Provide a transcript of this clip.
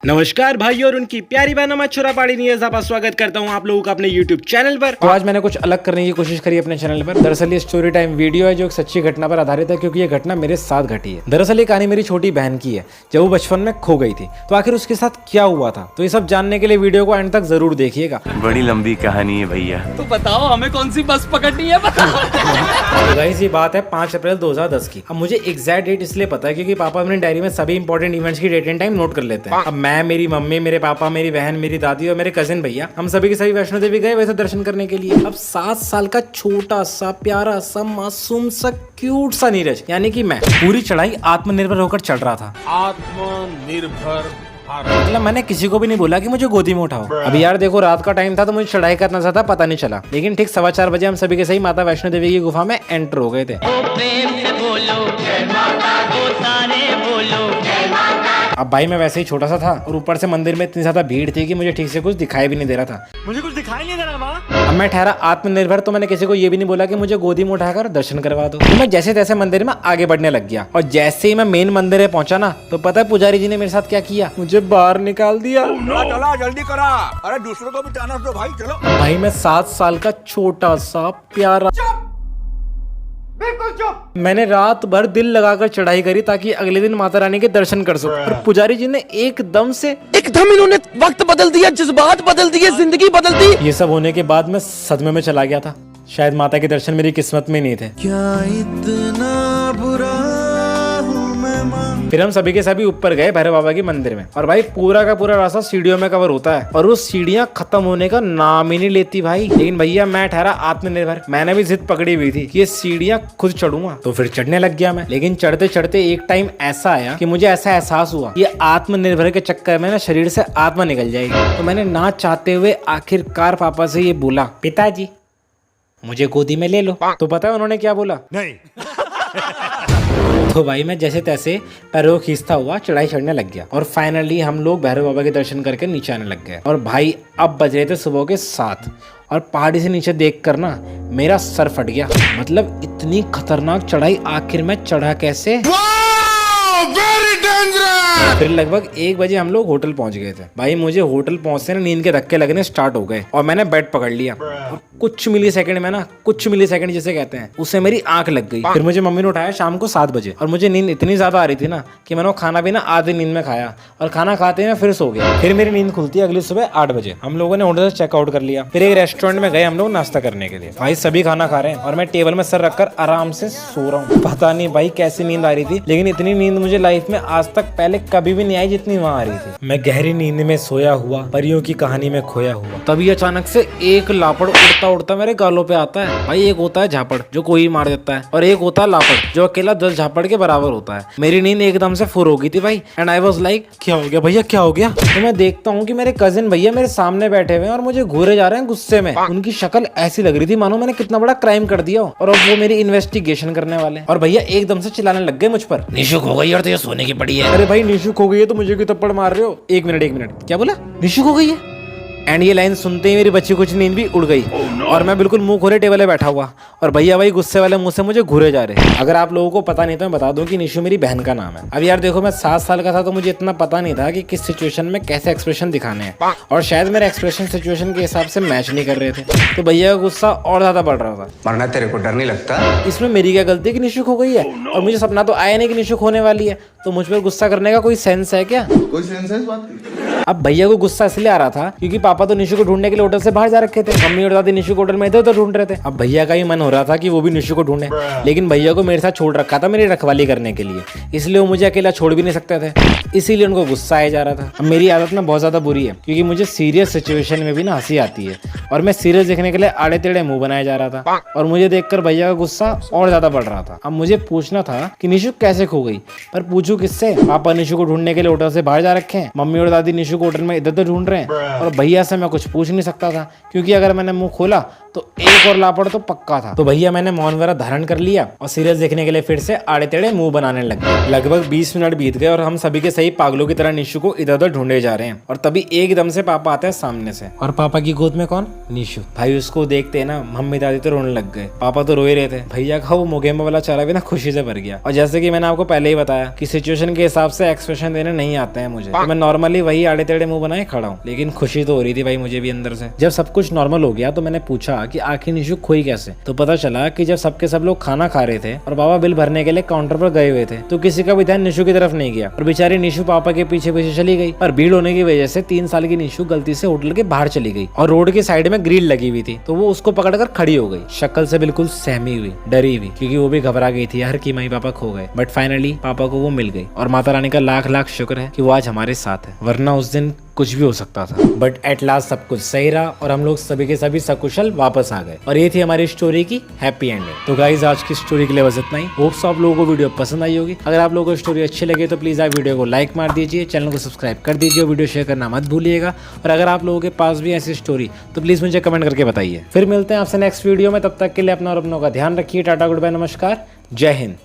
नमस्कार भाई और उनकी प्यारी बहन मैं छोरा पाड़ी नियज़ का स्वागत करता हूं आप लोगों का अपने YouTube चैनल पर। तो आज मैंने कुछ अलग करने की कोशिश करी अपने चैनल पर। दरअसल ये स्टोरी टाइम वीडियो है जो एक सच्ची घटना पर आधारित है, क्योंकि ये घटना मेरे साथ घटी है। दरअसल ये कहानी मेरी छोटी बहन की है जब वो बचपन में खो गई थी। तो आखिर उसके साथ क्या हुआ था, तो ये सब जानने के लिए वीडियो को एंड तक जरूर देखिएगा। बड़ी लंबी कहानी है भैया। तो बताओ हमें कौन सी बस पकड़नी है, बताओ। गाइस ये बात है 5 अप्रैल 2010 की। अब मुझे एग्जैक्ट डेट इसलिए पता है क्योंकि पापा अपनी डायरी में सभी इंपॉर्टेंट इवेंट्स की डेट एंड टाइम नोट कर लेते हैं। अब मैं, मेरी मम्मी, मेरे पापा, मेरी बहन, मेरी दादी और मेरे कजिन भैया, हम सभी के सभी वैष्णो देवी गए वैसे दर्शन करने के लिए। अब 7 साल का छोटा सा प्यारा सा मासूम सा क्यूट सा नीरज यानी कि मैं पूरी चढ़ाई आत्मनिर्भर होकर चढ़ रहा था। आत्मनिर्भर मतलब मैंने किसी को भी नहीं बोला कि मुझे गोदी में उठाओ। अभी यार देखो रात का टाइम था तो मुझे चढ़ाई करना था पता नहीं चला, लेकिन ठीक 4:15 बजे हम सभी के सही माता वैष्णो देवी की गुफा में एंटर हो गए थे। अब भाई मैं वैसे ही छोटा सा था और ऊपर से मंदिर में इतनी ज्यादा भीड़ थी कि मुझे ठीक से कुछ दिखाई भी नहीं दे रहा था। मुझे कुछ दिखाई नहीं दे रहा वहाँ। अब मैं ठहरा आत्मनिर्भर तो मैंने किसी को ये भी नहीं बोला कि मुझे गोदी में उठाकर दर्शन करवा दो। तो मैं जैसे तैसे मंदिर में आगे बढ़ने लग गया और जैसे ही मैं मेन मंदिर में पहुंचा ना, तो पता है पुजारी जी ने मेरे साथ क्या किया, मुझे बाहर निकाल दिया। चला जल्दी करा, अरे दूसरों को भी जाना दो भाई, चलो। भाई मैं 7 साल का छोटा सा प्यारा, मैंने रात भर दिल लगाकर चढ़ाई करी ताकि अगले दिन माता रानी के दर्शन कर सकूं। और पुजारी जी ने एकदम इन्होंने वक्त बदल दिया, जज्बात बदल दिए, जिंदगी बदल दी। ये सब होने के बाद मैं सदमे में चला गया था। शायद माता के दर्शन मेरी किस्मत में नहीं थे। क्या इतना बुरा हूँ मैं माँ। फिर हम सभी के सभी ऊपर गए भैरव बाबा के मंदिर में, और भाई पूरा का पूरा रास्ता सीढ़ियों में कवर होता है और वो सीढ़ियां खत्म होने का नाम ही नहीं लेती भाई। लेकिन भैया मैं ठहरा आत्मनिर्भर, मैंने भी जिद पकड़ी हुई थी कि ये सीढ़ियां खुद चढ़ूंगा। तो फिर चढ़ने लग गया मैं, लेकिन चढ़ते चढ़ते एक टाइम ऐसा आया कि मुझे ऐसा एहसास हुआ ये आत्मनिर्भर के चक्कर में ना शरीर से आत्मा निकल जाएगी। तो मैंने ना चाहते हुए आखिरकार पापा से ये बोला, पिताजी मुझे गोदी में ले लो। तो पता है उन्होंने क्या बोला? नहीं। तो भाई मैं जैसे तैसे पैरों खींचता हुआ चढ़ाई चढ़ने लग गया और फाइनली हम लोग भैरव बाबा के दर्शन करके नीचे आने लग गए। और भाई अब बज रहे थे सुबह के 7 और पहाड़ी से नीचे देखकर ना मेरा सर फट गया। मतलब इतनी खतरनाक चढ़ाई आखिर में चढ़ा कैसे? फिर लगभग 1 बजे हम लोग होटल पहुंच गए थे। भाई मुझे होटल पहुंचते ना नींद के धक्के लगने स्टार्ट हो गए और मैंने बेड पकड़ लिया और कुछ मिली सेकंड जिसे कहते हैं उससे मेरी आंख लग गई। फिर मुझे मम्मी ने उठाया शाम को 7 बजे और मुझे नींद इतनी ज्यादा आ रही थी ना कि मैंने वो खाना भी ना आधी नींद में खाया और खाना खाते ही मैं फिर सो गया। फिर मेरी नींद खुलती है अगली सुबह 8 बजे। हम लोगों ने होटल से चेकआउट कर लिया। फिर एक रेस्टोरेंट में गए हम लोग नाश्ता करने के लिए। भाई सभी खाना खा रहे हैं और मैं टेबल में सर रखकर आराम से सो रहा हूँ। पता नहीं भाई कैसी नींद आ रही थी, लेकिन इतनी नींद मुझे लाइफ में आज तक पहले कभी भी नहीं आई जितनी वहाँ आ रही थी। मैं गहरी नींद में सोया हुआ परियों की कहानी में खोया हुआ, तभी अचानक से एक लापड़ उड़ता उड़ता मेरे गालों पे आता है। भाई एक होता है झापड़ जो कोई मार देता है और एक होता है लापड़ जो अकेला 10 झापड़ के बराबर होता है। मेरी नींद एकदम से फुर हो गई थी भाई एंड आई वाज लाइक क्या हो गया भैया, क्या हो गया? तो मैं देखता हूँ कि मेरे कजिन भैया मेरे सामने बैठे हुए हैं और मुझे घूरे जा रहे हैं गुस्से में। उनकी शक्ल ऐसी लग रही थी मानो मैंने कितना बड़ा क्राइम कर दिया हो और अब वो मेरी इन्वेस्टिगेशन करने वाले। और भैया एकदम से चिल्लाने लग गए मुझ पर, निशुक हो गई और तो ये सोने की पड़ी है। अरे भाई निशुक हो गई है तो मुझे क्यों थप्पड़ मार रहे हो? एक मिनट क्या बोला? निशुक हो गई है? एंड ये लाइन सुनते ही मेरी बच्ची कुछ नींद भी उड़ गई और मैं बिल्कुल मुंह खोले टेबल पे बैठा हुआ और भैया भाई गुस्से वाले मुंह से मुझे घूरे जा रहे हैं। अगर आप लोगों को पता नहीं तो मैं बता दूं कि निशु मेरी बहन का नाम है। अब यार देखो मैं 7 साल का था तो मुझे इतना पता नहीं था कि किस सिचुएशन में कैसे एक्सप्रेशन दिखाने हैं और शायद मेरे एक्सप्रेशन सिचुएशन के हिसाब से मैच नहीं कर रहे थे। तो भैया का गुस्सा और ज्यादा बढ़ रहा था। मरना तेरे को डर नहीं लगता? इसमें मेरी क्या गलती कि निशुक हो गई है और मुझे सपना तो आया नहीं कि निशुक होने वाली है, तो मुझ पर गुस्सा करने का कोई सेंस है क्या? कोई सेंस है इस बात की? अब भैया को गुस्सा इसलिए आ रहा था क्योंकि पापा तो निशु को ढूंढने के लिए होटल से बाहर जा रखे थे, मम्मी और दादी निशु को होटल में इधर उधर ढूंढ रहे थे। अब भैया का ही मन हो रहा था कि वो भी निशु को ढूंढे, लेकिन भैया को मेरे साथ छोड़ रखा था मेरी रखवाली करने के लिए, इसलिए वो मुझे अकेला छोड़ भी नहीं सकते थे, इसीलिए उनको गुस्सा आया जा रहा था। अब मेरी आदत ना बहुत ज्यादा बुरी है क्योंकि मुझे सीरियस सिचुएशन में भी ना हंसी आती है और मैं सीरियस देखने के लिए आड़े टेढ़े मुंह बनाया जा रहा था और मुझे देखकर भैया का गुस्सा और ज्यादा बढ़ रहा था। अब मुझे पूछना था कि निशु कैसे खो गई, पर पूछूं किससे? पापा निशु को ढूंढने के लिए होटल से बाहर जा रखे हैं, मम्मी और दादी निशु को होटल में इधर उधर ढूंढ रहे हैं और भैया से मैं कुछ पूछ नहीं सकता था क्योंकि अगर मैंने मुंह खोला तो एक और लापड़ तो पक्का था। तो भैया मैंने मौन वगैरह धारण कर लिया और सीरियल देखने के लिए फिर से आड़े टेढ़े मुंह बनाने लग गए। लगभग 20 मिनट बीत गए और हम सभी के सही पागलों की तरह निशु को इधर उधर ढूंढे जा रहे हैं और तभी एकदम से पापा आते हैं सामने से। और पापा की गोद में कौन? निशु। भाई उसको देखते ना मम्मी दादी तो रोने लग गए, पापा तो रो ही रहे थे। भैया का वो मोगेम्बा वाला चेहरा भी ना खुशी से भर गया। और जैसे कि मैंने आपको पहले ही बताया कि सिचुएशन के हिसाब से एक्सप्रेशन देने नहीं आते हैं मुझे, तो मैं नॉर्मली वही आड़े टेढ़े मुंह बनाए खड़ा हूँ। लेकिन खुशी तो हो रही थी भाई मुझे भी अंदर से। जब सब कुछ नॉर्मल हो गया तो मैंने पूछा कि आखिर निशु खोई कैसे। तो पता चला कि जब सबके सब लोग खाना खा रहे थे और बाबा बिल भरने के लिए काउंटर पर गए हुए थे तो किसी का भी ध्यान निशु की तरफ नहीं गया और बेचारी निशु पापा के पीछे पीछे चली गई। और भीड़ होने की वजह से 3 साल की निशु गलती से होटल के बाहर चली गई और रोड के साइड में ग्रिल लगी हुई थी तो वो उसको पकड़कर खड़ी हो गई, शक्ल से बिल्कुल सहमी हुई, डरी हुई, क्योंकि वो भी घबरा गई थी यार कि मम्मी पापा खो गए। बट फाइनली पापा को वो मिल गई और माता रानी का लाख लाख शुक्र है कि वो आज हमारे साथ है, वरना उस दिन कुछ भी हो सकता था। बट एट लास्ट सब कुछ सही रहा और हम लोग सभी के सभी सकुशल वापस आ गए। और ये थी हमारी स्टोरी की हैप्पी एंडिंग। तो गाइज आज की स्टोरी के लिए बस इतना ही। होप्स आप लोगों को वीडियो पसंद आई होगी। अगर आप लोगों को स्टोरी अच्छी लगे तो प्लीज आप वीडियो को लाइक मार दीजिए, चैनल को सब्सक्राइब कर दीजिए, वीडियो शेयर करना मत भूलिएगा। और अगर आप लोगों के पास भी ऐसी स्टोरी तो प्लीज मुझे कमेंट करके बताइए। फिर मिलते हैं आपसे नेक्स्ट वीडियो में, तब तक के लिए अपना और अपनों का ध्यान रखिए। टाटा गुड बाय नमस्कार, जय हिंद।